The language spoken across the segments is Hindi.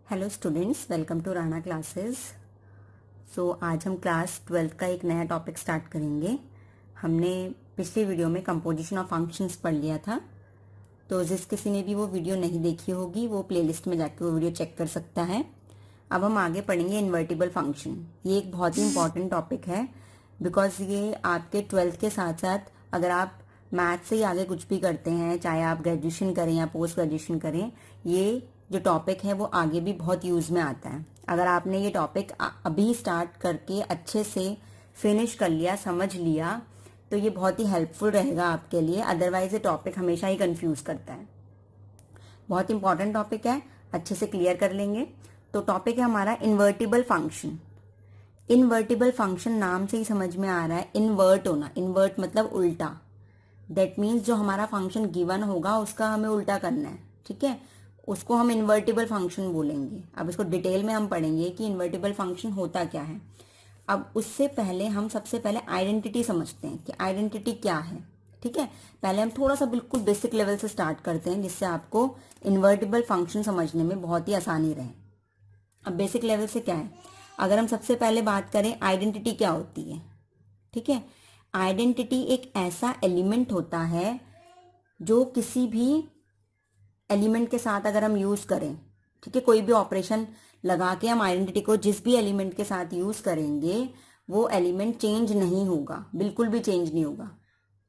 Hello students, welcome to Rana classes. आज हम क्लास 12th का एक नया टॉपिक स्टार्ट करेंगे। हमने पिछली वीडियो में कंपोजिशन ऑफ फंक्शंस पढ़ लिया था, तो जिस किसी ने भी वो वीडियो नहीं देखी होगी वो प्लेलिस्ट में जाकर वो वीडियो चेक कर सकता है। अब हम आगे पढ़ेंगे इन्वर्टिबल फंक्शन। ये एक बहुत ही इंपॉर्टेंट टॉपिक है बिकॉज ये आपके 12th के साथ साथ अगर आप मैथ से ही आगे कुछ भी करते हैं, चाहे आप ग्रेजुएशन करें या पोस्ट ग्रेजुएशन करें, ये जो टॉपिक है वो आगे भी बहुत यूज में आता है। अगर आपने ये टॉपिक अभी स्टार्ट करके अच्छे से फिनिश कर लिया, समझ लिया, तो ये बहुत ही हेल्पफुल रहेगा आपके लिए। अदरवाइज ये टॉपिक हमेशा ही कंफ्यूज करता है। बहुत इंपॉर्टेंट टॉपिक है, अच्छे से क्लियर कर लेंगे। तो टॉपिक है हमारा इन्वर्टिबल फंक्शन। इन्वर्टिबल फंक्शन नाम से ही समझ में आ रहा है इन्वर्ट होना। इन्वर्ट मतलब उल्टा। दैट मीन्स जो हमारा फंक्शन गिवन होगा उसका हमें उल्टा करना है, ठीक है। उसको हम इन्वर्टिबल फंक्शन बोलेंगे। अब इसको डिटेल में हम पढ़ेंगे कि इन्वर्टिबल फंक्शन होता क्या है। अब उससे पहले हम सबसे पहले आइडेंटिटी समझते हैं कि आइडेंटिटी क्या है, ठीक है। पहले हम थोड़ा सा बिल्कुल बेसिक लेवल से स्टार्ट करते हैं जिससे आपको इन्वर्टिबल फंक्शन समझने में बहुत ही आसानी रहे। अब बेसिक लेवल से क्या है, अगर हम सबसे पहले बात करें आइडेंटिटी क्या होती है, ठीक है। आइडेंटिटी एक ऐसा एलिमेंट होता है जो किसी भी एलिमेंट के साथ अगर हम यूज करें, ठीक है, कोई भी ऑपरेशन लगा के हम आइडेंटिटी को जिस भी एलिमेंट के साथ यूज करेंगे वो एलिमेंट चेंज नहीं होगा, बिल्कुल भी चेंज नहीं होगा,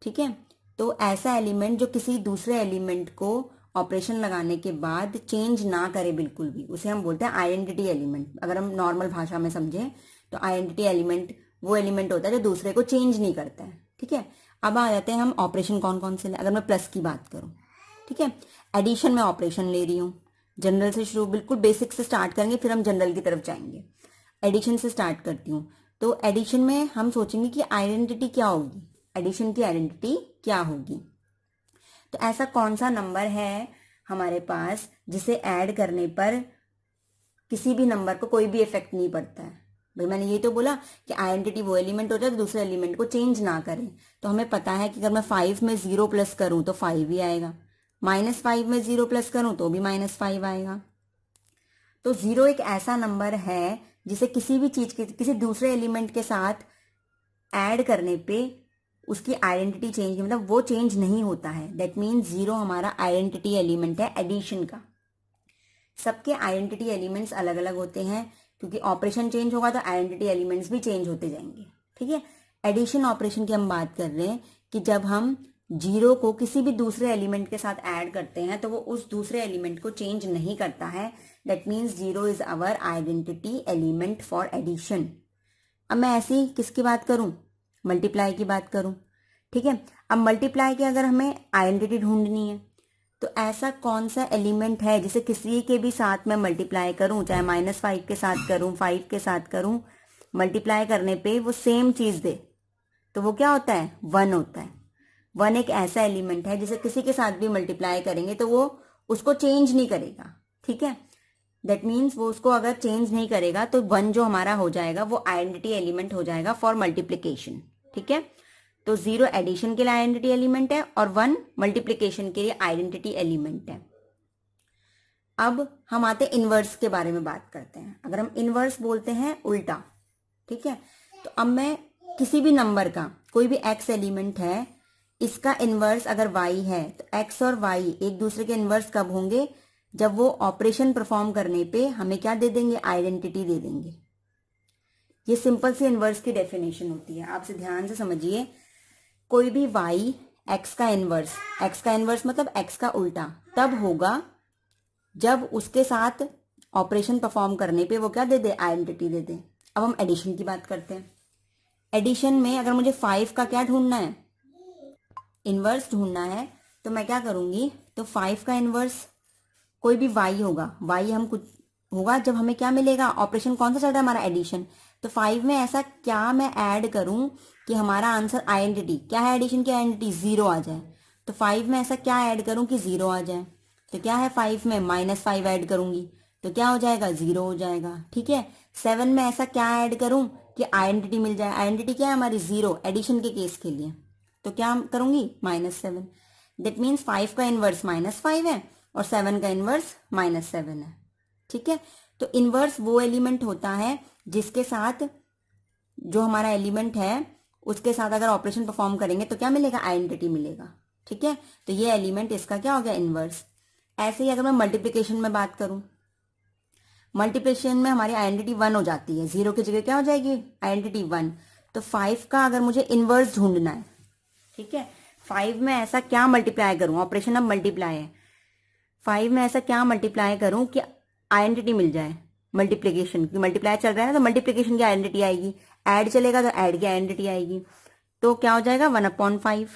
ठीक है। तो ऐसा एलिमेंट जो किसी दूसरे एलिमेंट को ऑपरेशन लगाने के बाद चेंज ना करे बिल्कुल भी, उसे हम बोलते हैं आइडेंटिटी एलिमेंट। अगर हम नॉर्मल भाषा में समझें तो आइडेंटिटी एलिमेंट वो एलिमेंट होता है जो दूसरे को चेंज नहीं करता है, ठीक है। अब आ जाते हैं हम ऑपरेशन कौन कौन से। अगर मैं प्लस की बात करूं, ठीक है, एडिशन में ऑपरेशन ले रही हूं। जनरल से शुरू, बिल्कुल बेसिक से स्टार्ट करेंगे, फिर हम जनरल की तरफ जाएंगे। एडिशन से स्टार्ट करती हूँ। तो एडिशन में हम सोचेंगे कि आइडेंटिटी क्या होगी, एडिशन की आइडेंटिटी क्या होगी। तो ऐसा कौन सा नंबर है हमारे पास जिसे ऐड करने पर किसी भी नंबर को कोई भी इफेक्ट नहीं पड़ता है। भाई मैंने ये तो बोला कि आइडेंटिटी वो एलिमेंट होता है तो दूसरे एलिमेंट को चेंज ना करें। तो हमें पता है कि अगर मैं 5 में 0 प्लस करूं तो 5 ही आएगा, -5 में 0 प्लस करूं तो भी -5 आएगा। तो 0 एक ऐसा नंबर है जिसे किसी भी चीज के किसी दूसरे एलिमेंट के साथ ऐड करने पे उसकी आइडेंटिटी चेंज, मतलब वो चेंज नहीं होता है। दैट मीन्स 0 हमारा आइडेंटिटी एलिमेंट है एडिशन का। सबके आइडेंटिटी एलिमेंट्स अलग अलग होते हैं क्योंकि ऑपरेशन चेंज होगा तो आइडेंटिटी एलिमेंट्स भी चेंज होते जाएंगे, ठीक है। एडिशन ऑपरेशन की हम बात कर रहे हैं कि जब हम 0 को किसी भी दूसरे एलिमेंट के साथ ऐड करते हैं तो वो उस दूसरे एलिमेंट को चेंज नहीं करता है। That means 0 is our identity element for addition. अब मैं ऐसी किसकी बात करूं, मल्टीप्लाई की बात करूं, ठीक है। अब मल्टीप्लाई की अगर हमें आइडेंटिटी ढूंढनी है तो ऐसा कौन सा एलिमेंट है जिसे किसी के भी साथ में मल्टीप्लाई करूं, चाहे -5 के साथ करूं, 5 के साथ करूं, मल्टीप्लाई करने पे वो सेम चीज दे, तो वो क्या होता है, 1 होता है। 1 एक ऐसा एलिमेंट है जिसे किसी के साथ भी मल्टीप्लाई करेंगे तो वो उसको चेंज नहीं करेगा, ठीक है। दैट मीन्स वो उसको अगर चेंज नहीं करेगा तो 1 जो हमारा हो जाएगा वो आइडेंटिटी एलिमेंट हो जाएगा फॉर मल्टीप्लीकेशन, ठीक है। तो 0 एडिशन के लिए आइडेंटिटी एलिमेंट है और 1 मल्टीप्लीकेशन के लिए आइडेंटिटी एलिमेंट है। अब हम आते हैं इनवर्स के बारे में बात करते हैं। अगर हम इनवर्स बोलते हैं उल्टा, ठीक है, तो अब मैं किसी भी नंबर का कोई भी x एलिमेंट है, इसका इनवर्स अगर y है तो x और y एक दूसरे के इनवर्स कब होंगे, जब वो ऑपरेशन परफॉर्म करने पे हमें क्या दे देंगे, आइडेंटिटी दे देंगे। ये सिंपल सी इनवर्स की डेफिनेशन होती है, आपसे ध्यान से समझिए। कोई भी y x का इनवर्स मतलब x का उल्टा तब होगा जब उसके साथ ऑपरेशन परफॉर्म करने पे वो क्या दे दे, आइडेंटिटी दे दे। अब हम एडिशन की बात करते हैं। एडिशन में अगर मुझे 5 का क्या ढूंढना है, इनवर्स ढूंढना है, तो मैं क्या करूंगी, तो 5 का इनवर्स कोई भी y होगा, y हम कुछ होगा जब हमें क्या मिलेगा, ऑपरेशन कौन सा चल रहा है हमारा, एडिशन। तो 5 में ऐसा क्या मैं ऐड करूं कि हमारा आंसर आइडेंटिटी क्या है, एडिशन की आइडेंटिटी 0 आ जाए। तो 5 में ऐसा क्या ऐड करूं कि 0 आ जाए, तो क्या है 5 में -5 ऐड करूंगी तो क्या हो जाएगा, 0 हो जाएगा, ठीक है। 7 में ऐसा क्या ऐड करूं कि आइडेंटिटी मिल जाए, आइडेंटिटी क्या है हमारी 0 एडिशन के केस के लिए, तो क्या करूंगी, -7। दैट मीन्स 5 का इनवर्स -5 है और 7 का इनवर्स -7 है। ठीक है। तो इनवर्स वो एलिमेंट होता है जिसके साथ जो हमारा एलिमेंट है उसके साथ अगर ऑपरेशन परफॉर्म करेंगे तो क्या मिलेगा, आइडेंटिटी मिलेगा। ठीक है, तो ये एलिमेंट इसका क्या हो गया, इनवर्स। ऐसे ही अगर मैं मल्टीप्लिकेशन में बात करूं, मल्टीप्लिकेशन में हमारी आइडेंटिटी 1 हो जाती है, 0 की जगह क्या हो जाएगी, आइडेंटिटी 1। तो 5 का अगर मुझे इनवर्स ढूंढना है, ठीक है, 5 में ऐसा क्या मल्टीप्लाई करूं, ऑपरेशन अब मल्टीप्लाई है, 5 में ऐसा क्या मल्टीप्लाई करूं कि आइडेंटिटी मिल जाए। मल्टीप्लिकेशन की, मल्टीप्लाई चल रहा है ना, तो मल्टीप्लिकेशन की आइडेंटिटी आएगी, ऐड चलेगा तो ऐड की आइडेंटिटी आएगी, तो क्या हो जाएगा 1/5।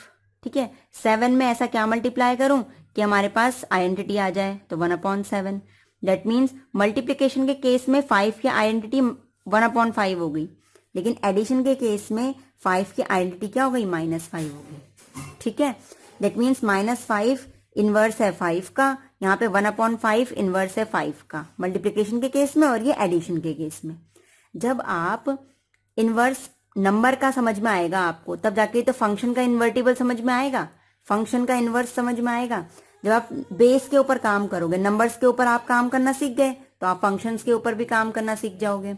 ठीक है, 7 में ऐसा क्या मल्टीप्लाई करूं कि हमारे पास आइडेंटिटी आ जाए, तो 1/7। दैट मीन्स मल्टीप्लिकेशन के केस में 5 की आइडेंटिटी 1/5 हो गई, लेकिन एडिशन के केस में 5 की आइडेंटिटी क्या हो गई, -5 हो गई। ठीक है, दैट मीन्स -5 इनवर्स है 5 का, यहाँ पे 1/5 इनवर्स है 5 का, मल्टीप्लिकेशन के केस में और ये एडिशन के केस में। जब आप इनवर्स नंबर का समझ में आएगा आपको, तब जाके तो फंक्शन का इन्वर्टिबल समझ में आएगा, फंक्शन का इनवर्स समझ में आएगा। जब आप बेस के ऊपर काम करोगे, नंबर्स के ऊपर आप काम करना सीख गए, तो आप फंक्शंस के ऊपर भी काम करना सीख जाओगे।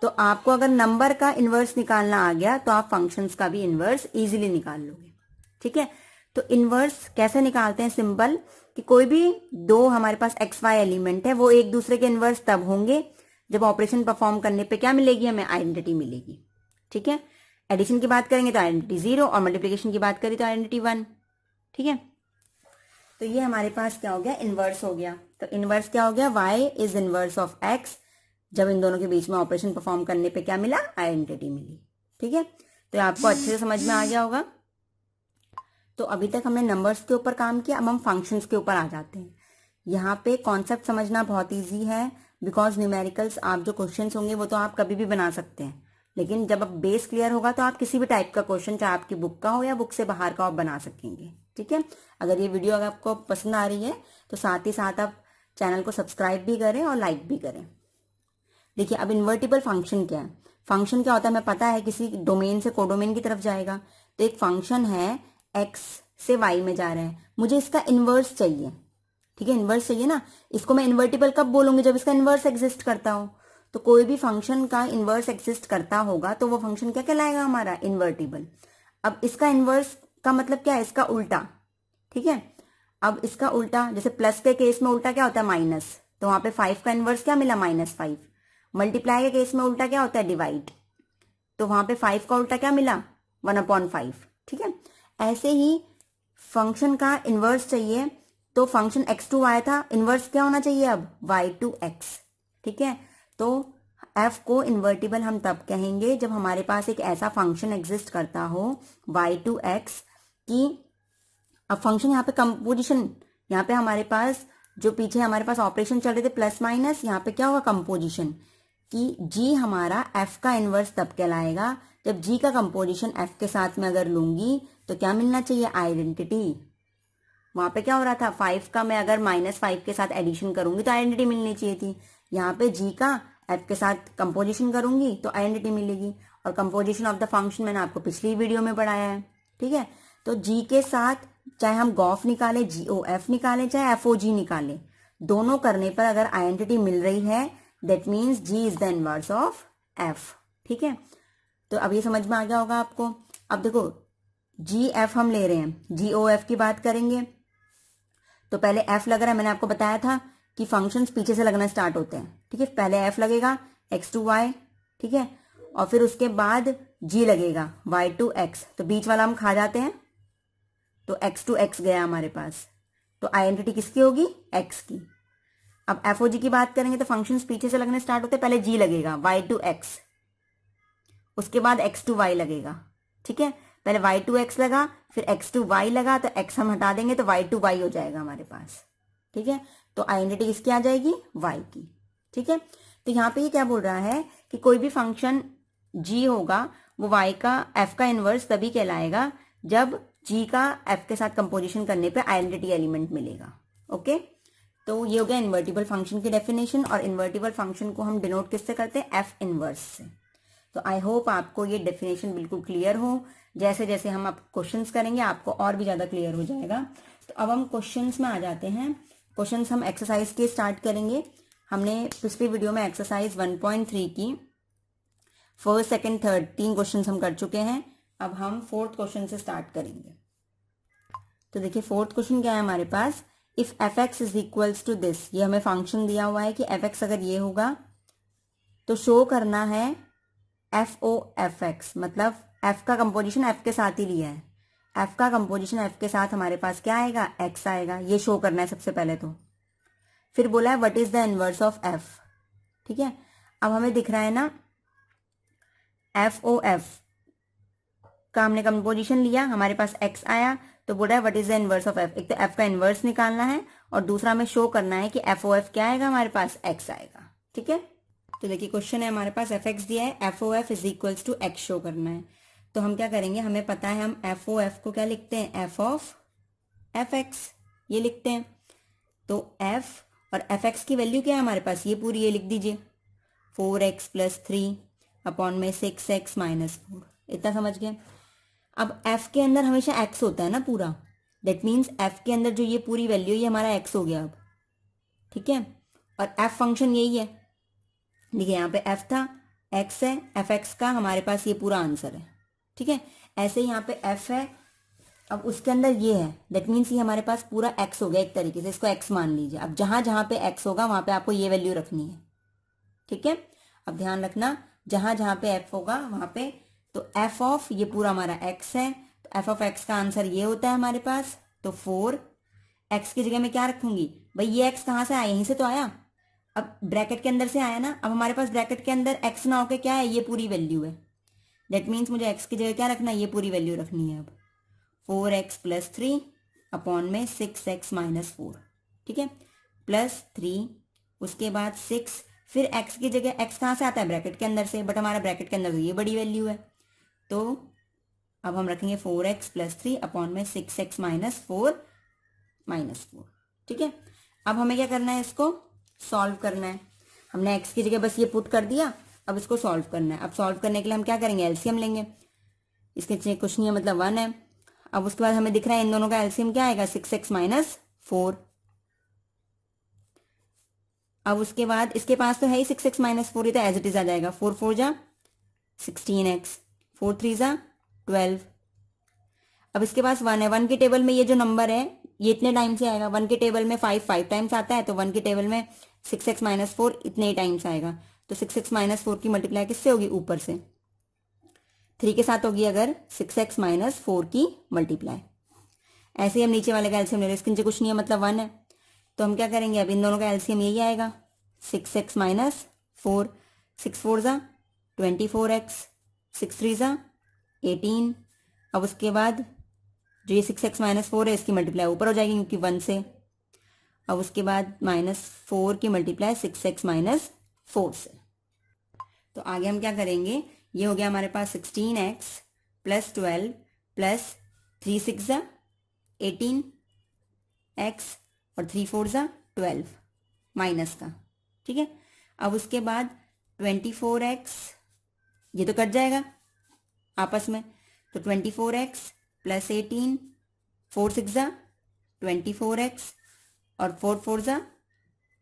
तो आपको अगर नंबर का इनवर्स निकालना आ गया तो आप फंक्शंस का भी इनवर्स इजीली निकाल लोगे। ठीक है, तो इनवर्स कैसे निकालते हैं, सिंपल, कि कोई भी दो हमारे पास XY एलिमेंट है, वो एक दूसरे के इनवर्स तब होंगे जब ऑपरेशन परफॉर्म करने पे क्या मिलेगी, हमें आइडेंटिटी मिलेगी। ठीक है, एडिशन की बात करेंगे तो आइडेंटिटी 0 और मल्टीप्लिकेशन की बात करें तो आइडेंटिटी 1। ठीक है, तो ये हमारे पास क्या हो गया, इनवर्स हो गया। तो इनवर्स क्या हो गया, y is inverse of x। जब इन दोनों के बीच में ऑपरेशन परफॉर्म करने पे क्या मिला, आइडेंटिटी मिली। ठीक है, तो आपको अच्छे से समझ में आ गया होगा। तो अभी तक हमने नंबर्स के ऊपर काम किया, अब हम फंक्शंस के ऊपर आ जाते हैं। यहाँ पे कॉन्सेप्ट समझना बहुत ईजी है, बिकॉज न्यूमेरिकल्स आप जो क्वेश्चन होंगे वो तो आप कभी भी बना सकते हैं, लेकिन जब अब बेस क्लियर होगा तो आप किसी भी टाइप का क्वेश्चन, चाहे आपकी बुक का हो या बुक से बाहर का, आप बना सकेंगे। ठीक है, अगर ये वीडियो अगर आपको पसंद आ रही है तो साथ ही साथ आप चैनल को सब्सक्राइब भी करें और लाइक भी करें। देखिए, अब इन्वर्टिबल फंक्शन क्या है, फंक्शन क्या होता है हमें पता है, किसी डोमेन से कोडोमेन की तरफ जाएगा। तो एक फंक्शन है x से y में जा रहा है, मुझे इसका इनवर्स चाहिए। ठीक है, इनवर्स चाहिए ना, इसको मैं इन्वर्टिबल कब बोलूंगी, जब इसका इनवर्स एग्जिस्ट करता हो। तो कोई भी फंक्शन का इनवर्स एग्जिस्ट करता होगा तो वो फंक्शन क्या कहलाएगा, हमारा इन्वर्टिबल। अब इसका इनवर्स का मतलब क्या है, इसका उल्टा। ठीक है, अब इसका उल्टा, जैसे प्लस के केस में उल्टा क्या होता है, माइनस, तो वहां पे 5 का इनवर्स क्या मिला, -5। मल्टीप्लाई के केस में उल्टा क्या होता है, डिवाइड, तो वहां पे 5 का उल्टा क्या मिला, 1/5। ठीक है, ऐसे ही फंक्शन का इनवर्स चाहिए, तो फंक्शन x/y था, इनवर्स क्या होना चाहिए अब, y/x। ठीक है, तो f को इन्वर्टिबल हम तब कहेंगे जब हमारे पास एक ऐसा फंक्शन एग्जिस्ट करता हो y/x की, अब फंक्शन यहाँ पे कंपोजिशन, यहाँ पे हमारे पास जो पीछे हमारे पास ऑपरेशन चल रहे थे प्लस माइनस, यहाँ पे क्या होगा, कंपोजिशन, कि g हमारा f का इनवर्स तब कहलाएगा जब g का कंपोजिशन f के साथ में अगर लूंगी तो क्या मिलना चाहिए, आइडेंटिटी। वहां पे क्या हो रहा था, 5 का मैं अगर -5 के साथ एडिशन करूंगी तो आइडेंटिटी मिलनी चाहिए थी, यहाँ पे g का f के साथ कंपोजिशन करूंगी तो आइडेंटिटी मिलेगी। और कंपोजिशन ऑफ द फंक्शन मैंने आपको पिछली वीडियो में पढ़ाया है। ठीक है, तो g के साथ चाहे हम गॉफ निकाले, GOF निकाले, चाहे FOG निकाले, दोनों करने पर अगर आइडेंटिटी मिल रही है, that means g is the inverse of f। ठीक है, तो अब ये समझ में आ गया होगा आपको। अब देखो, GF हम ले रहे हैं, GOF की बात करेंगे तो पहले f लग रहा है, मैंने आपको बताया था कि फंक्शंस पीछे से लगना स्टार्ट होते हैं। ठीक है, पहले f लगेगा x/y, ठीक है, और फिर उसके बाद g लगेगा y/x, तो बीच वाला हम खा जाते हैं, तो x/x गया हमारे पास, तो आइडेंटिटी किसकी होगी, x की। अब FOG की बात करेंगे तो फंक्शंस पीछे से लगने स्टार्ट होते हैं, पहले g लगेगा y/x, उसके बाद x/y लगेगा। ठीक है, पहले y/x लगा, फिर x/y लगा, तो x हम हटा देंगे तो y/y हो जाएगा हमारे पास। ठीक है, तो आइडेंटिटी किसकी आ जाएगी, y की। ठीक है, तो यहाँ पे ये क्या बोल रहा है कि कोई भी फंक्शन g होगा वो y का f का इनवर्स तभी कहलाएगा जब g का f के साथ कंपोजिशन करने पे आइडेंटिटी एलिमेंट मिलेगा। ओके, तो ये हो गया इन्वर्टिबल फंक्शन की डेफिनेशन, और इन्वर्टिबल फंक्शन को हम डिनोट किससे करते हैं, f इनवर्स से। तो आई होप आपको ये डेफिनेशन बिल्कुल क्लियर हो, जैसे जैसे हम अब क्वेश्चंस करेंगे आपको और भी ज़्यादा क्लियर हो जाएगा। तो अब हम क्वेश्चंस में आ जाते हैं। क्वेश्चंस हम एक्सरसाइज के स्टार्ट करेंगे। हमने पिछली वीडियो में एक्सरसाइज 1.3 की फर्स्ट सेकंड थर्ड 3 क्वेश्चन हम कर चुके हैं। अब हम फोर्थ क्वेश्चन से स्टार्ट करेंगे। तो देखिए फोर्थ क्वेश्चन क्या है हमारे पास, if f x is equals to this, ये हमें फंक्शन दिया हुआ है कि एफ एक्स अगर ये होगा तो शो करना है एफ ओ एफ एक्स, मतलब एफ का कंपोजिशन एफ के साथ ही लिया है, एफ का कंपोजिशन एफ के साथ हमारे पास क्या आएगा, एक्स आएगा, ये शो करना है सबसे पहले। तो फिर बोला है what is the inverse of F. ठीक है, अब हमें दिख रहा है ना एफ ओ एफ का हमने कंपोजिशन लिया, हमारे पास एक्स आया, तो बोला है what is the inverse of F. एक तो एफ का इनवर्स निकालना है और दूसरा हमें शो करना है कि एफ ओ एफ क्या आएगा, हमारे पास एक्स आएगा। ठीक है, तो देखिए क्वेश्चन है हमारे पास एफ एक्स दिया है, F O F is equals to X show करना है। तो हम क्या करेंगे, हमें पता है हम एफ ओ एफ को क्या लिखते हैं, एफ ऑफ एफ एक्स, ये लिखते हैं। तो एफ और एफ एक्स की वैल्यू क्या है हमारे पास, ये पूरी ये लिख दीजिए 4x + 3 अपॉन में 6x - 4, इतना समझ गए। अब f के अंदर हमेशा x होता है ना पूरा, दैट मीन्स f के अंदर जो ये पूरी वैल्यू ये हमारा x हो गया अब। ठीक है, और f फंक्शन यही है, देखिए यहाँ पे f था, x है, एफ एक्स का हमारे पास ये पूरा आंसर है। ठीक है, ऐसे ही यहाँ पे f है, अब उसके अंदर ये है, दैट मीन्स ये हमारे पास पूरा x हो गया एक तरीके से, इसको x मान लीजिए। अब जहां जहां पे x होगा वहां पे आपको ये वैल्यू रखनी है। ठीक है, अब ध्यान रखना जहां जहां पे f होगा वहां पे, तो f ऑफ ये पूरा हमारा x है, तो f ऑफ x का आंसर ये होता है हमारे पास। तो 4 x की जगह में क्या रखूंगी, भाई ये x कहाँ से आया, यहीं से तो आया, अब ब्रैकेट के अंदर से आया ना। अब हमारे पास ब्रैकेट के अंदर x ना होके क्या है, ये पूरी वैल्यू है, दैट मीन्स मुझे x की जगह क्या रखना है, ये पूरी वैल्यू रखनी है। अब 4x + 3 अपॉन में 6x - 4, ठीक है, +3 उसके बाद 6, फिर x की जगह x कहाँ से आता है, ब्रैकेट के अंदर से, बट हमारा ब्रैकेट के अंदर तो ये बड़ी वैल्यू है, तो अब हम रखेंगे 4x + 3 अपॉन में 6x - 4 -4। ठीक है, अब हमें क्या करना है, इसको सॉल्व करना है। हमने x की जगह बस ये पुट कर दिया, अब इसको सॉल्व करना है। अब सॉल्व करने के लिए हम क्या करेंगे, एलसीएम लेंगे, इसके नीचे कुछ नहीं है मतलब 1 है। अब उसके बाद हमें दिख रहा है इन दोनों का एलसीएम क्या आएगा, 6x - 4। अब उसके बाद इसके पास तो है ही 6x - 4, ये तो एज इट इज आ जाएगा, 4 4 जा 16x, 4 3 जा 12। अब इसके पास 1 है, 1 की टेबल में ये जो नंबर है ये इतने टाइम से आएगा, 1 की टेबल में 5 टाइम्स आता है, तो 1 की टेबल में 6x - 4 इतने ही टाइम्स आएगा। तो 6x - 4 की मल्टीप्लाई किससे होगी, ऊपर से 3 के साथ होगी अगर 6x - 4 की मल्टीप्लाई। ऐसे ही हम नीचे वाले का एलसीएम ले रहे हैं, इसके नीचे कुछ नहीं है मतलब 1 है, तो हम क्या करेंगे, अब इन दोनों का एलसीएम यही आएगा, 6x - 4, 6 4 जा 24x, 6 3 जा 18। अब उसके बाद जो ये 6x - 4 है इसकी मल्टीप्लाई ऊपर हो जाएगी क्योंकि 1 से। अब उसके बाद -4 की मल्टीप्लाई 6x - 4 से। तो आगे हम क्या करेंगे, ये हो गया हमारे पास 16x + 12 + 3 6 जा 18x और 3 4 जा 12 माइनस का। ठीक है, अब उसके बाद 24x, ये तो कट जाएगा आपस में, तो 24x + 18, 4 6 जा 24x और 4 4 जा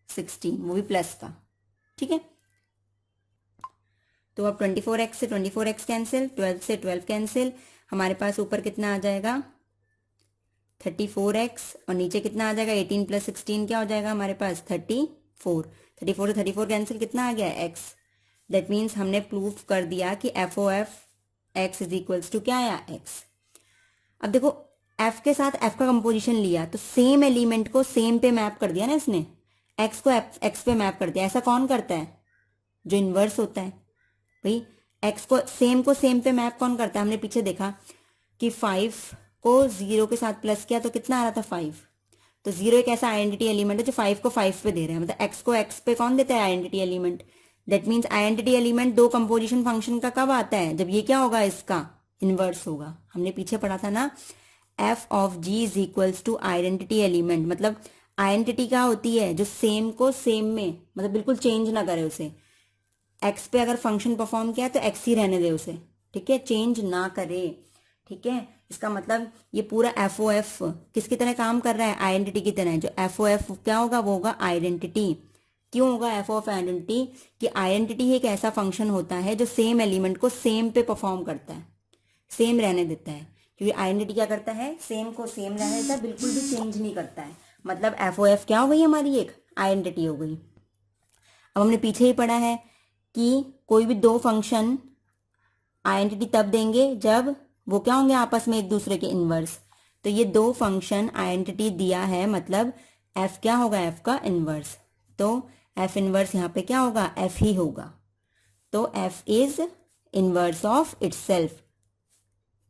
16, वो भी प्लस का। ठीक है, तो अब 24x से 24x कैंसिल, 12 से 12 कैंसिल, हमारे पास ऊपर कितना आ जाएगा 34x और नीचे कितना आ जाएगा 18 + 16 क्या हो जाएगा हमारे पास 34। 34 से 34 कैंसिल, कितना आ गया x। दैट मीन्स हमने प्रूव कर दिया कि F O F x is equals to क्या आया, x। अब देखो f के साथ f का कंपोजिशन लिया तो सेम एलिमेंट को सेम पे मैप कर दिया ना इसने, x को x पे मैप कर दिया। ऐसा कौन करता है, जो इन्वर्स होता है भाई, x को सेम पे मैप कौन करता है। हमने पीछे देखा कि 5 को 0 के साथ प्लस किया तो कितना आ रहा था 5, तो 0 एक ऐसा आइडेंटिटी एलिमेंट है जो 5 को 5 पे दे रहे हैं, मतलब x को x पे कौन देता है, identity element. That means identity element दो कंपोजिशन फंक्शन का कब आता है, जब ये क्या होगा, इसका इन्वर्स होगा। हमने पीछे पढ़ा था ना f of g is equals to identity element, मतलब आइडेंटिटी क्या होती है, जो सेम को सेम में, मतलब बिल्कुल चेंज ना करे उसे। x पे अगर फंक्शन परफॉर्म किया तो x ही रहने दे उसे, ठीक है, चेंज ना करे। ठीक है, इसका मतलब ये पूरा एफ ओ एफ किसकी तरह काम कर रहा है, आइडेंटिटी की तरह। जो एफ ओ एफ क्या होगा, वो होगा आइडेंटिटी। क्यों होगा एफ ऑफ आइडेंटिटी? कि आइडेंटिटी एक ऐसा फंक्शन होता है जो सेम एलिमेंट को सेम पे परफॉर्म करता है, सेम रहने देता है। क्योंकि आइडेंटिटी क्या करता है? सेम को सेम रहने देता है, बिल्कुल भी चेंज नहीं करता है। मतलब एफ ओ एफ क्या हो गई हमारी? एक आइडेंटिटी हो गई। अब हमने पीछे ही पढ़ा है कि कोई भी दो फंक्शन आइडेंटिटी तब देंगे जब वो क्या होंगे? आपस में एक दूसरे के इनवर्स। तो ये दो फंक्शन आइडेंटिटी दिया है, मतलब एफ क्या होगा? एफ का इनवर्स। तो एफ इनवर्स यहाँ पे क्या होगा? एफ ही होगा। तो F is inverse of itself.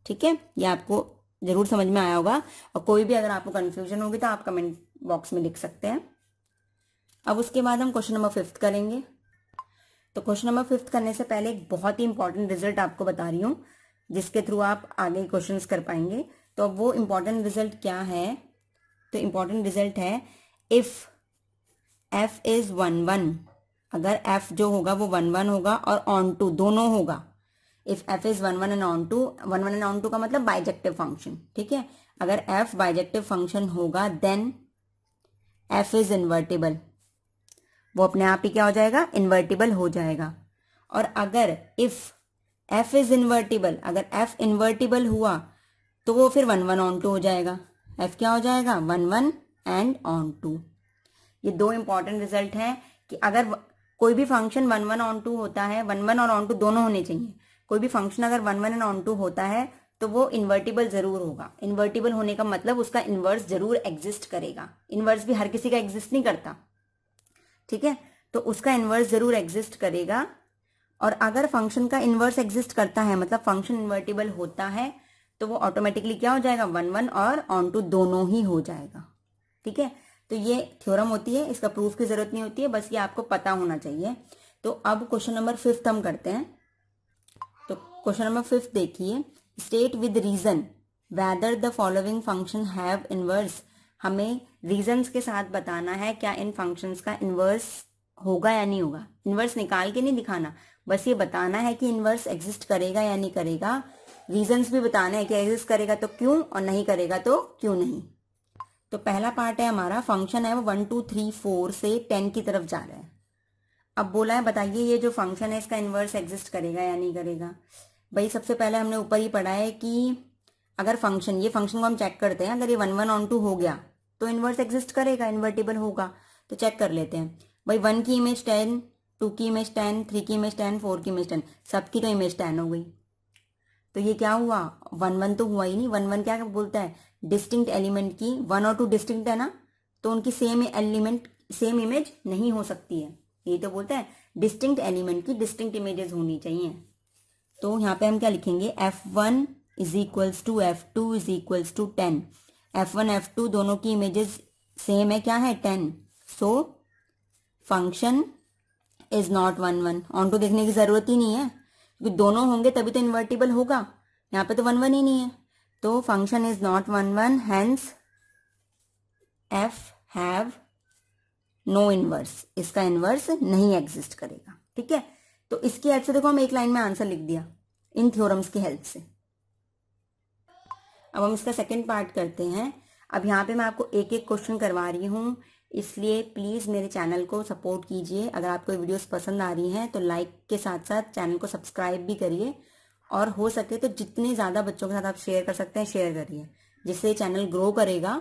ठीक है, ये आपको जरूर समझ में आया होगा। और कोई भी अगर आपको कंफ्यूजन होगी तो आप कमेंट बॉक्स में लिख सकते हैं। अब उसके बाद हम क्वेश्चन नंबर 5 करेंगे। तो क्वेश्चन नंबर 5 करने से पहले एक बहुत ही इंपॉर्टेंट रिजल्ट आपको बता रही हूँ, जिसके थ्रू आप आगे क्वेश्चंस कर पाएंगे। तो अब वो इंपॉर्टेंट रिजल्ट क्या है? तो इंपॉर्टेंट रिजल्ट है इफ एफ इज 1 1, अगर एफ जो होगा वो 1 1 होगा और ऑन टू दोनों होगा। If F is 1 1 and on to, 1 1 and on to का मतलब बाइजेक्टिव फंक्शन। ठीक है, अगर एफ बाइजेक्टिव फंक्शन होगा देन एफ इज इन्वर्टिबल, वो अपने आप ही क्या हो जाएगा? इन्वर्टिबल हो जाएगा। और अगर इफ एफ इज इन्वर्टिबल, अगर एफ इन्वर्टिबल हुआ तो वो फिर 1 1 ऑन टू हो जाएगा। एफ क्या हो जाएगा? 1 1 एंड ऑन टू। ये दो इंपॉर्टेंट रिजल्ट हैं कि अगर कोई भी फंक्शन 1 1 ऑन टू होता है, 1 1 और ऑन टू दोनों होने चाहिए। कोई भी फंक्शन अगर 1 1 एंड ऑन टू होता है तो वो इन्वर्टिबल जरूर होगा। इन्वर्टिबल होने का मतलब उसका इन्वर्स जरूर एग्जिस्ट करेगा। इन्वर्स भी हर किसी का एग्जिस्ट नहीं करता, ठीक है, तो उसका इन्वर्स जरूर एग्जिस्ट करेगा। और अगर फंक्शन का इन्वर्स एग्जिस्ट करता है, मतलब फंक्शन इन्वर्टिबल होता है, तो वो ऑटोमेटिकली क्या हो जाएगा? 1 1 और ऑन टू दोनों ही हो जाएगा। ठीक है, तो ये थ्योरम होती है, इसका प्रूफ की जरूरत नहीं होती है, बस ये आपको पता होना चाहिए। तो अब क्वेश्चन नंबर 5 हम करते हैं। तो क्वेश्चन नंबर 5 देखिए, state with reason whether the following function have inverse. हमें रीजंस के साथ बताना है क्या इन फंक्शंस का इनवर्स होगा या नहीं होगा। इनवर्स निकाल के नहीं दिखाना, बस ये बताना है कि इनवर्स एग्जिस्ट करेगा या नहीं करेगा। रीजंस भी बताना है कि एग्जिस्ट करेगा तो क्यों और नहीं करेगा तो क्यों नहीं। तो पहला पार्ट है हमारा, फंक्शन है वो 1 2 3 4 से 10 की तरफ जा रहा है। अब बोला है बताइए ये जो फंक्शन है इसका इनवर्स एग्जिस्ट करेगा या नहीं करेगा। भाई सबसे पहले हमने ऊपर ही पढ़ा है कि अगर फंक्शन, ये फंक्शन को हम चेक करते हैं, अगर ये 1 1 ऑन टू हो गया तो इनवर्स एग्जिस्ट करेगा, इन्वर्टिबल होगा। तो चेक कर लेते हैं। भाई 1 की इमेज 10, 2 की इमेज 10, 3 की इमेज 10, 4 की इमेज 10, सबकी तो इमेज 10 हो गई। तो ये क्या हुआ? 1 1 तो हुआ ही नहीं। 1 1 क्या बोलता है? डिस्टिंक्ट एलिमेंट की 1 और 2 डिस्टिंक्ट है ना, तो उनकी सेम एलिमेंट सेम इमेज नहीं हो सकती है। ये तो बोलता है डिस्टिंक्ट एलिमेंट की डिस्टिंक्ट इमेजेस होनी चाहिए। तो यहाँ पे हम क्या लिखेंगे? F1 is equals to F2 is equals to 10। F1 F2 दोनों की इमेजेस सेम है, क्या है? 10। So function is not 1 1। On to देखने की जरूरत ही नहीं है, क्योंकि दोनों होंगे तभी तो इन्वर्टिबल होगा। यहाँ पे तो 1 1 ही नहीं है, तो function is not 1 1, hence F have no inverse, इसका इनवर्स नहीं एग्जिस्ट करेगा। ठीक है, तो इसकी हेल्प से देखो हम एक लाइन में आंसर लिख दिया इन थ्योरम्स की हेल्प से। अब हम इसका सेकंड पार्ट करते हैं। अब यहाँ पे मैं आपको एक एक क्वेश्चन करवा रही हूँ, इसलिए प्लीज़ मेरे चैनल को सपोर्ट कीजिए। अगर आपको वीडियोस पसंद आ रही हैं तो लाइक के साथ साथ चैनल को सब्सक्राइब भी करिए, और हो सके तो जितने ज़्यादा बच्चों के साथ आप शेयर कर सकते हैं शेयर करिए, जिससे चैनल ग्रो करेगा।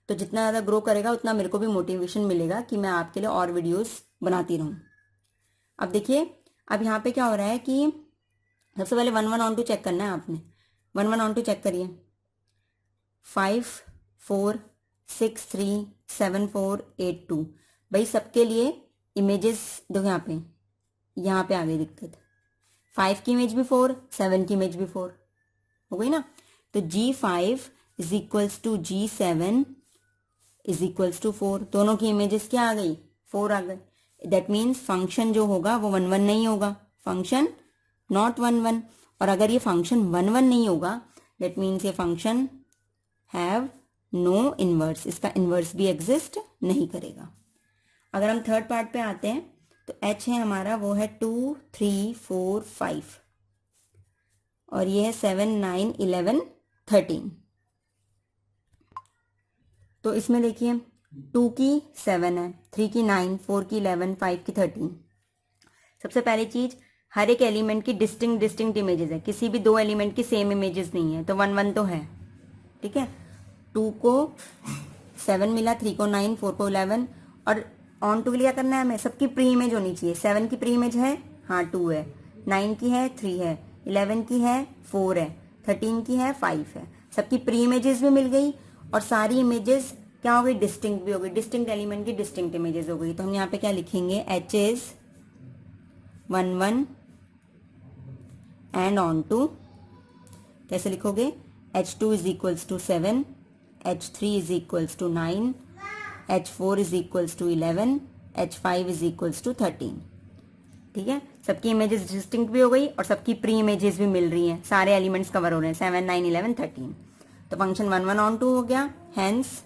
तो जितना ज़्यादा ग्रो करेगा उतना मेरे को भी मोटिवेशन मिलेगा कि मैं आपके लिए और वीडियोस बनाती रहूँ। अब देखिए, अब यहाँ पे क्या हो रहा है कि सबसे पहले 1 1 ऑन टू चेक करना है आपने। 1 1 ऑन टू चेक करिए। 5 4 6 3 7 4 8 2। भाई सबके लिए इमेजेस देखो, यहाँ पे आ गई दिक्कत। 5 की इमेज भी 4, 7 की इमेज भी 4 हो गई ना। तो G5 is equals to G7 is equals to 4। दोनों की इमेजेस क्या आ गई? 4 आ गई। दैट मीन्स फंक्शन जो होगा वो 1 1 नहीं होगा, फंक्शन नॉट 1 1। और अगर ये फंक्शन 1 1 नहीं होगा दैट मीन्स ये फंक्शन हैव नो इनवर्स, इसका इनवर्स भी एग्जिस्ट नहीं करेगा। अगर हम थर्ड पार्ट पे आते हैं तो H है हमारा, वो है 2 3 4 5, और ये है 7 9 11 13। तो इसमें देखिए 2 की 7 है, 3 की 9, 4 की 11, 5 की 13। सबसे पहली चीज, हर एक एलिमेंट की डिस्टिंक्ट इमेजेस है, किसी भी दो एलिमेंट की सेम इमेजेस नहीं है, तो 1 1 तो है, ठीक है। 2 को 7 मिला, 3 को 9, 4 को 11, और ऑन टू के लिए क्या करना है हमें, सबकी प्री इमेज होनी चाहिए। 7 की प्री इमेज है, हाँ 2 है, 9 की है 3 है, 11 की है 4 है, 13 की है 5 है। सबकी प्री इमेजेस भी मिल गई और सारी इमेजेस क्या हो गई, डिस्टिंक्ट भी हो गई, डिस्टिंक्ट एलिमेंट की डिस्टिंक्ट इमेजेस हो गई। तो हम यहाँ पे क्या लिखेंगे, H is 1 1 and on to. कैसे लिखोगे, H2 is equals to 7, H3 is equals to 9, H4 is equals to 11, H5 is equals to 13। ठीक है, सबकी इमेजेस डिस्टिंक्ट भी हो गई और सबकी प्री इमेजेस भी मिल रही हैं, सारे एलिमेंट्स कवर हो रहे हैं, 7 9 11 13। तो फंक्शन 1 1 ऑन टू हो गया, हेंस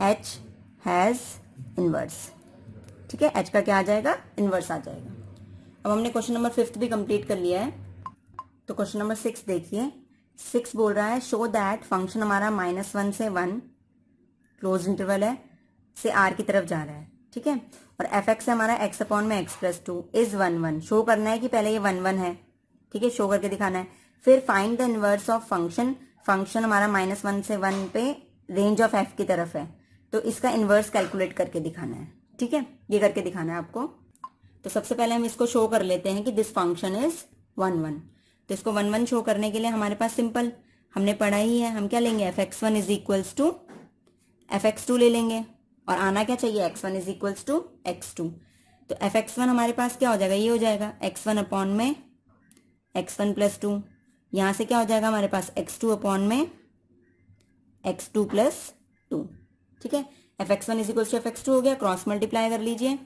H हैज इनवर्स। ठीक है, H का क्या आ जाएगा, इनवर्स आ जाएगा। अब हमने क्वेश्चन नंबर 5 भी कंप्लीट कर लिया है। तो क्वेश्चन नंबर 6 देखिए, 6 बोल रहा है शो दैट फंक्शन हमारा -1 से 1 क्लोज इंटरवल है से r की तरफ जा रहा है, ठीक है, और एफ एक्स है हमारा x अपॉन में x+2 इज 1 1। शो करना है कि पहले ये 1 1 है, ठीक है, शो करके दिखाना है। फिर find the inverse of function, function हमारा -1 से 1 पे रेंज ऑफ f की तरफ है, तो इसका इनवर्स कैलकुलेट करके दिखाना है, ठीक है, ये करके दिखाना है आपको। तो सबसे पहले हम इसको शो कर लेते हैं कि दिस फंक्शन इज 1 1। तो इसको 1 1 शो करने के लिए हमारे पास सिंपल, हमने पढ़ा ही है, हम क्या लेंगे, f(x1) is equals to f(x2) ले लेंगे, और आना क्या चाहिए, x1 is equals to x2। तो f(x1) हमारे पास क्या हो जाएगा, ये हो जाएगा x1 अपॉन में x1+2, यहाँ से क्या हो जाएगा हमारे पास x2 अपॉन में x2+2, ठीक है। f(x1) is equals to f(x2) हो गया, क्रॉस मल्टीप्लाई कर लीजिए,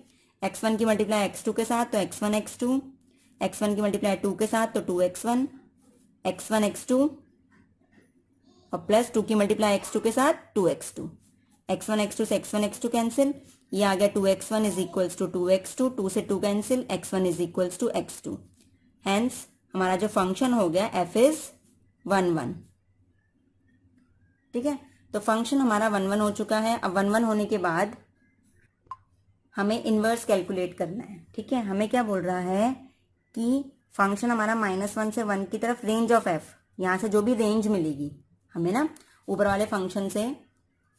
x1 की मल्टीप्लाई x2 के साथ तो x1 x2, x1 की मल्टीप्लाई 2 के साथ तो 2x1, x1 x2, और प्लस 2 की मल्टीप्लाई x2 के साथ 2x2, x1 x2 से x1 x2 कैंसिल, ये आ गया 2x1 is equals to 2x2, 2 से 2 cancel, x1 is equals to x2। Hence हमारा जो फंक्शन हो गया f इज 1 1, ठीक है। तो फंक्शन हमारा 1 1 हो चुका है। अब 1 1 होने के बाद हमें इनवर्स कैलकुलेट करना है, ठीक है। हमें क्या बोल रहा है कि फंक्शन हमारा -1 से 1 की तरफ रेंज ऑफ f, यहाँ से जो भी रेंज मिलेगी हमें ना, ऊपर वाले फंक्शन से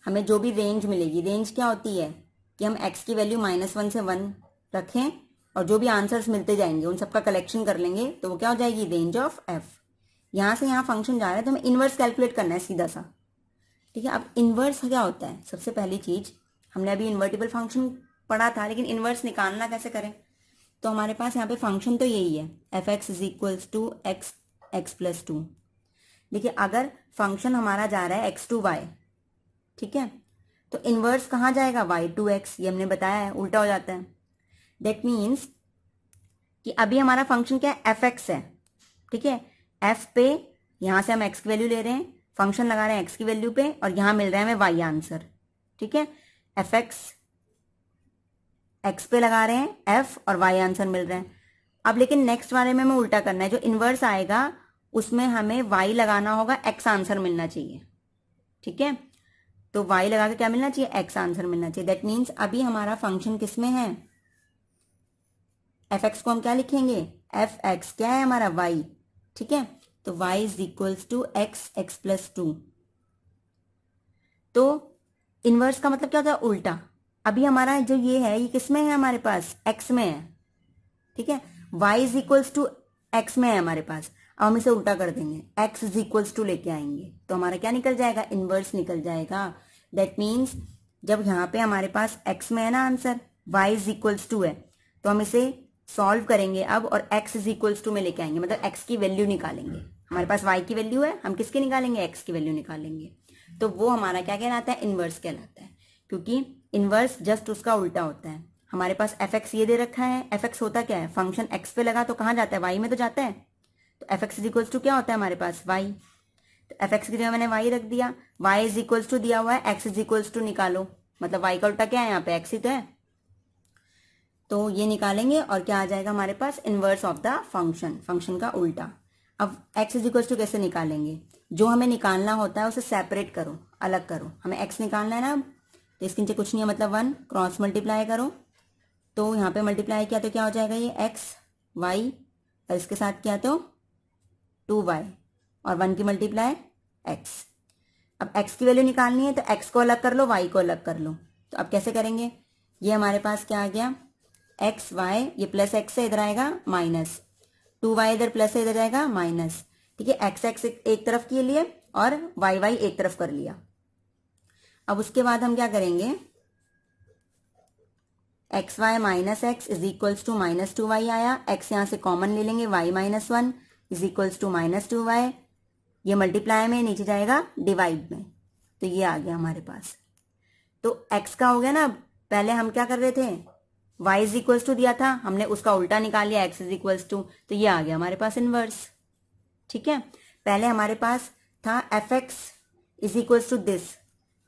हमें जो भी रेंज मिलेगी, रेंज क्या होती है कि हम x की वैल्यू -1 से 1 रखें और जो भी आंसर्स मिलते जाएंगे उन सबका कलेक्शन कर लेंगे, तो वो क्या हो जाएगी, रेंज ऑफ f। यहाँ से यहाँ फंक्शन जा रहा है तो हमें इनवर्स कैलकुलेट करना है सीधा सा, ठीक है। अब इनवर्स क्या होता है, सबसे पहली चीज, हमने अभी इन्वर्टिबल फंक्शन पढ़ा था, लेकिन इनवर्स निकालना कैसे करें। तो हमारे पास यहाँ पे फंक्शन तो यही है, f(x) is equals to x+2। देखिए अगर फंक्शन हमारा जा रहा है x2y, ठीक है, तो इनवर्स कहाँ जाएगा, y2x, ये हमने बताया है, उल्टा हो जाता है। दैट मीन्स कि अभी हमारा फंक्शन क्या है, f(x) है, ठीक है, f पे यहाँ से हम x की वैल्यू ले रहे हैं, फंक्शन लगा रहे हैं x की वैल्यू पे, और यहाँ मिल रहा है हमें y आंसर, ठीक है। f(x) x पे लगा रहे हैं f और y आंसर मिल रहे हैं। अब लेकिन नेक्स्ट वाले में हमें उल्टा करना है, जो इनवर्स आएगा उसमें हमें y लगाना होगा, x आंसर मिलना चाहिए, ठीक है। तो y लगा के क्या मिलना चाहिए, x आंसर मिलना चाहिए। दैट मीन्स अभी हमारा फंक्शन किस में है, f(x) को हम क्या लिखेंगे, f(x) क्या है हमारा y, ठीक है, तो y is equals to x+2। तो इनवर्स का मतलब क्या होता है, उल्टा। अभी हमारा जो ये है, ये किस में है, हमारे पास x में है, ठीक है, y is equals to x में है हमारे पास। अब हम इसे उल्टा कर देंगे, x इज इक्वल्स टू लेके आएंगे, तो हमारा क्या निकल जाएगा, इनवर्स निकल जाएगा। दैट मीन्स जब यहाँ पे हमारे पास x में है ना answer, y is equals to है, तो हम इसे सॉल्व करेंगे अब, और x इज इक्वल्स टू में लेके आएंगे, मतलब x की वैल्यू निकालेंगे। हमारे पास y की वैल्यू है, हम किसकी निकालेंगे, x की वैल्यू निकालेंगे। तो वो हमारा क्या कहलाता है, इनवर्स कहलाता है, क्योंकि इनवर्स जस्ट उसका उल्टा होता है। हमारे पास f(x) ये दे रखा है, f(x) होता क्या है, फंक्शन x पे लगा तो कहाँ जाता है, y में तो जाता है, तो f(x) इज इक्वल्स टू क्या होता है हमारे पास, y। तो f(x) की जगह मैंने y रख दिया, y इज इक्वल्स टू दिया हुआ है, x इज इक्वल्स टू निकालो, मतलब y का उल्टा क्या है, यहाँ पे x ही तो है, तो ये निकालेंगे और क्या आ जाएगा हमारे पास, inverse of the function, function का उल्टा। अब x इज इक्वल्स टू कैसे निकालेंगे, जो हमें निकालना होता है उसे सेपरेट करो, अलग करो, हमें x निकालना है ना, तो इसके नीचे कुछ नहीं है मतलब 1, क्रॉस मल्टीप्लाई करो तो यहाँ पे मल्टीप्लाई किया तो क्या हो जाएगा ये x y, और इसके साथ किया तो 2y, और 1 की मल्टीप्लाई x। अब x की वैल्यू निकालनी है तो x को अलग कर लो, y को अलग कर लो। तो अब कैसे करेंगे, ये हमारे पास क्या आ गया x y, ये प्लस x है इधर आएगा माइनस, 2y इधर प्लस है इधर जाएगा माइनस, ठीक है। x x एक तरफ के लिए और y y एक तरफ कर लिया। अब उसके बाद हम क्या करेंगे, X Y minus X is equals to minus 2y आया, x यहाँ से कॉमन ले लेंगे, y minus 1 is equals to minus 2y, ये मल्टीप्लाई में नीचे जाएगा डिवाइड में, तो ये आ गया हमारे पास। तो x का हो गया ना। अब पहले हम क्या कर रहे थे, y इज इक्वल्स टू दिया था, हमने उसका उल्टा निकाल लिया x इज इक्वल्स टू, तो ये आ गया हमारे पास इनवर्स, ठीक है। पहले हमारे पास था fx is equals to this,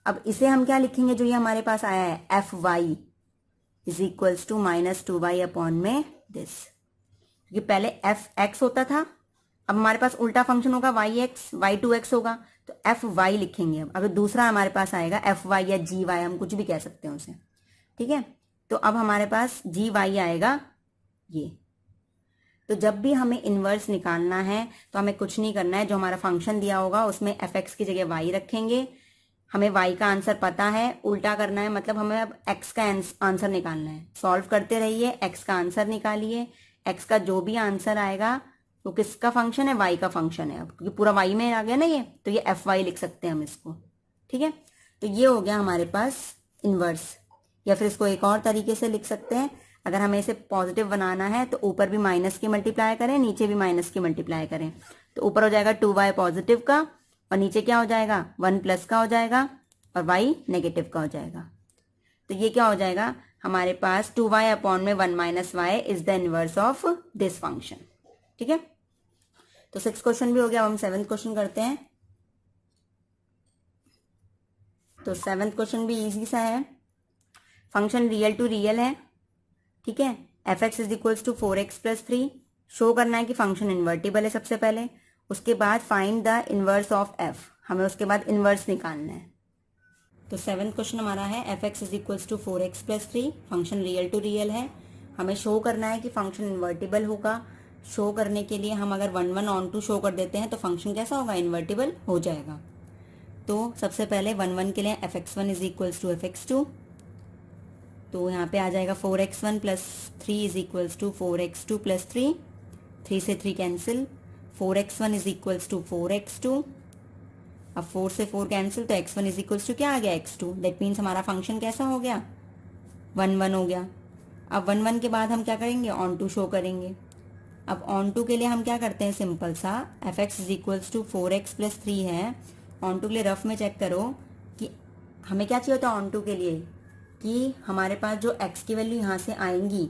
अब इसे हम क्या लिखेंगे, जो ये हमारे पास आया है fy is equals to minus 2y upon में दिस, क्योंकि पहले fx होता था, अब हमारे पास उल्टा फंक्शन होगा y(x), y2x होगा, तो fy लिखेंगे। अब दूसरा हमारे पास आएगा fy या gy, हम कुछ भी कह सकते हैं उसे, ठीक है। तो अब हमारे पास gy आएगा ये। तो जब भी हमें इनवर्स निकालना है तो हमें कुछ नहीं करना है, जो हमारा फंक्शन दिया होगा उसमें fx की जगह y रखेंगे, हमें y का आंसर पता है, उल्टा करना है, मतलब हमें अब x का आंसर निकालना है। सॉल्व करते रहिए, x का आंसर निकालिए, x का जो भी आंसर आएगा वो किसका फंक्शन है, y का फंक्शन है। अब क्योंकि पूरा y में आ गया ना ये, तो ये fy लिख सकते हैं हम इसको, ठीक है। तो ये हो गया हमारे पास इनवर्स। या फिर इसको एक और तरीके से लिख सकते हैं, अगर हमें इसे पॉजिटिव बनाना है तो ऊपर भी माइनस की मल्टीप्लाई करें, नीचे भी माइनस की मल्टीप्लाई करें, तो ऊपर हो जाएगा 2y पॉजिटिव का, और नीचे क्या हो जाएगा 1 प्लस का हो जाएगा, और y नेगेटिव का हो जाएगा। तो ये क्या हो जाएगा हमारे पास 2y अपॉन में 1 minus y is the inverse of this function, ठीक है। तो 6 क्वेश्चन भी हो गया। अब हम 7th क्वेश्चन करते हैं। तो 7th क्वेश्चन भी इजी सा है। फंक्शन रियल टू रियल है, ठीक है। fx is equals to 4x plus 3, show करना है कि फंक्शन इन्वर्टिबल है सबसे पहले, उसके बाद find the inverse of f, हमें उसके बाद इनवर्स निकालना है। तो 7th क्वेश्चन हमारा है fx is equals to 4x plus 3, function real to real है, हमें शो करना है कि फंक्शन इन्वर्टिबल होगा। शो करने के लिए हम अगर 1 1 ऑन टू शो कर देते हैं तो फंक्शन कैसा होगा, इन्वर्टिबल हो जाएगा। तो सबसे पहले 1 1 के लिए fx1 is equals to fx2, तो यहाँ पे आ जाएगा 4x1 plus 3 is equals to 4x2 plus 3, 3 से 3 cancel, 4x1 is equals to 4x2, अब 4 से 4 कैंसिल, तो x1 इज इक्वल्स टू क्या आ गया x2, दैट मीन्स हमारा फंक्शन कैसा हो गया 1 1 हो गया। अब 1 1 के बाद हम क्या करेंगे, ऑन टू शो करेंगे। अब ऑन टू के लिए हम क्या करते हैं, सिंपल सा fx is equals to 4x plus 3 है, ऑन टू के लिए रफ में चेक करो कि हमें क्या चाहिए होता है ऑन टू के लिए, कि हमारे पास जो x की वैल्यू यहाँ से आएंगी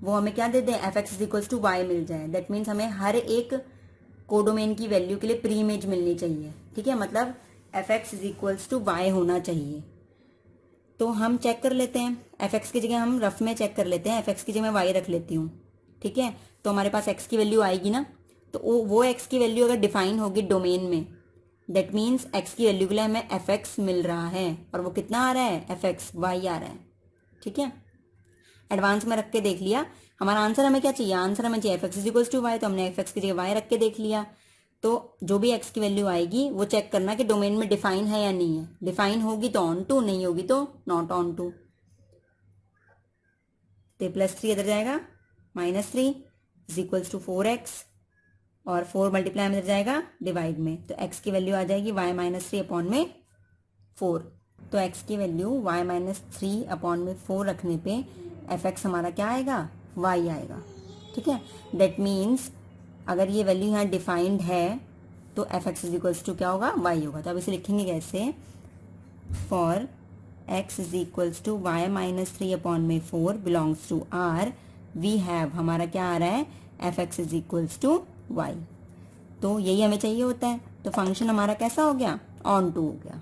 वो हमें क्या दे दें, fx is equals to y मिल जाए। दैट मीन्स हमें हर एक कोडोमेन की वैल्यू के लिए प्री इमेज मिलनी चाहिए, ठीक है, मतलब fx is equals to y होना चाहिए। तो हम चेक कर लेते हैं, fx की जगह हम रफ में चेक कर लेते हैं, fx की जगह मैं y रख लेती हूँ, ठीक है। तो हमारे पास x की वैल्यू आएगी ना, तो वो x की वैल्यू अगर डिफाइन होगी डोमेन में, दैट मीन्स x की वैल्यू के लिए हमें fx मिल रहा है, और वो कितना आ रहा है, fx y आ रहा है, ठीक है। एडवांस में रख के देख लिया, हमारा आंसर हमें क्या चाहिए, आंसर हमें चाहिए fx is equals to y, तो हमने fx की जगह y रख के देख लिया। तो जो भी x की वैल्यू आएगी वो चेक करना कि डोमेन में डिफाइन है या नहीं है, डिफाइन होगी तो ऑन टू, नहीं होगी तो नॉट ऑन टू। तो प्लस 3 इधर जाएगा, minus 3 is equals to 4x, और 4 मल्टीप्लाई में इधर जाएगा डिवाइड में, तो x की वैल्यू आ जाएगी y माइनस 3 अपॉन में 4। तो x की वैल्यू y माइनस 3 अपॉन में 4 रखने पे fx हमारा क्या आएगा, y आएगा, ठीक है। दैट मीन्स अगर ये वैल्यू यहाँ डिफाइंड है तो fx इज इक्वल्स टू क्या होगा, y होगा। तो अब इसे लिखेंगे कैसे, for x is equals to y minus 3 upon में 4 belongs to r, we have, हमारा क्या आ रहा है, fx is equals to y। तो यही हमें चाहिए होता है। तो फंक्शन हमारा कैसा हो गया, ऑन टू हो गया,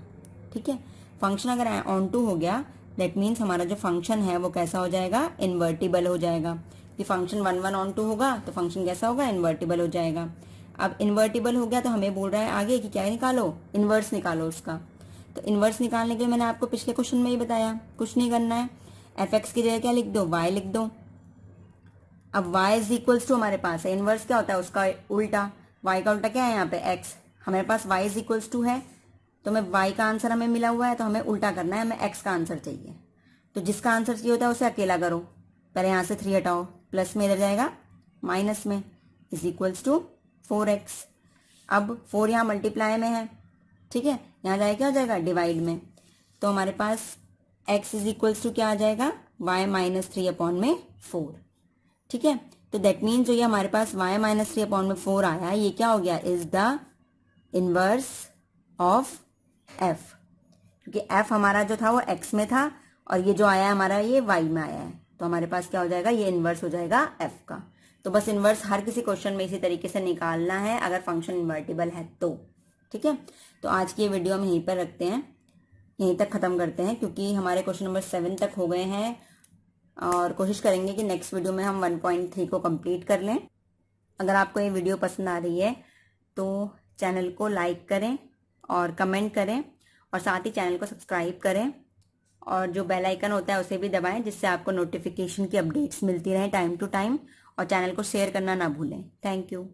ठीक है। फंक्शन अगर ऑन टू हो गया दैट मीन्स हमारा जो फंक्शन है वो कैसा हो जाएगा, इन्वर्टिबल हो जाएगा। कि फंक्शन 1 1 ऑन टू होगा तो फंक्शन कैसा होगा, इन्वर्टिबल हो जाएगा। अब इन्वर्टिबल हो गया तो हमें बोल रहा है आगे कि क्या निकालो, इन्वर्स निकालो उसका। तो इन्वर्स निकालने के लिए मैंने आपको पिछले क्वेश्चन में ही बताया, कुछ नहीं करना है, एफ एक्स की जगह क्या लिख दो, वाई लिख दो। अब y इज इक्वल्स टू हमारे पास है, इन्वर्स क्या होता है उसका उल्टा, y का उल्टा क्या है यहाँ पे x, हमारे पास y इज इक्वल्स टू है, तो हमें y का आंसर हमें मिला हुआ है, तो हमें उल्टा करना है, हमें x का आंसर चाहिए। तो जिसका आंसर चाहिए होता है उसे अकेला करो, पहले यहाँ से 3 हटाओ, प्लस में इधर जाएगा माइनस में, इज इक्वल्स टू 4x। अब 4 यहाँ मल्टीप्लाई में है, ठीक है, यहाँ जाएगा क्या हो जाएगा, डिवाइड में, तो हमारे पास x इज इक्वल्स टू क्या आ जाएगा, y माइनस 3 अपॉन में 4, ठीक है। तो दैट मीन्स जो ये हमारे पास y माइनस 3 अपॉन में 4 आया, ये क्या हो गया, is the inverse of f, क्योंकि f हमारा जो था वो x में था और ये जो आया है हमारा ये y में आया है, तो हमारे पास क्या हो जाएगा, ये इनवर्स हो जाएगा f का। तो बस इनवर्स हर किसी क्वेश्चन में इसी तरीके से निकालना है अगर फंक्शन इन्वर्टिबल है तो, ठीक है। तो आज की ये वीडियो हम यहीं पर रखते हैं, यहीं तक ख़त्म करते हैं, क्योंकि हमारे क्वेश्चन नंबर 7 तक हो गए हैं और कोशिश करेंगे कि नेक्स्ट वीडियो में हम 1.3 को कंप्लीट कर लें। अगर आपको ये वीडियो पसंद आ रही है तो चैनल को लाइक करें और कमेंट करें और साथ ही चैनल को सब्सक्राइब करें और जो बेल आइकन होता है उसे भी दबाएं, जिससे आपको नोटिफिकेशन की अपडेट्स मिलती रहें टाइम टू टाइम, और चैनल को शेयर करना ना भूलें। Thank you.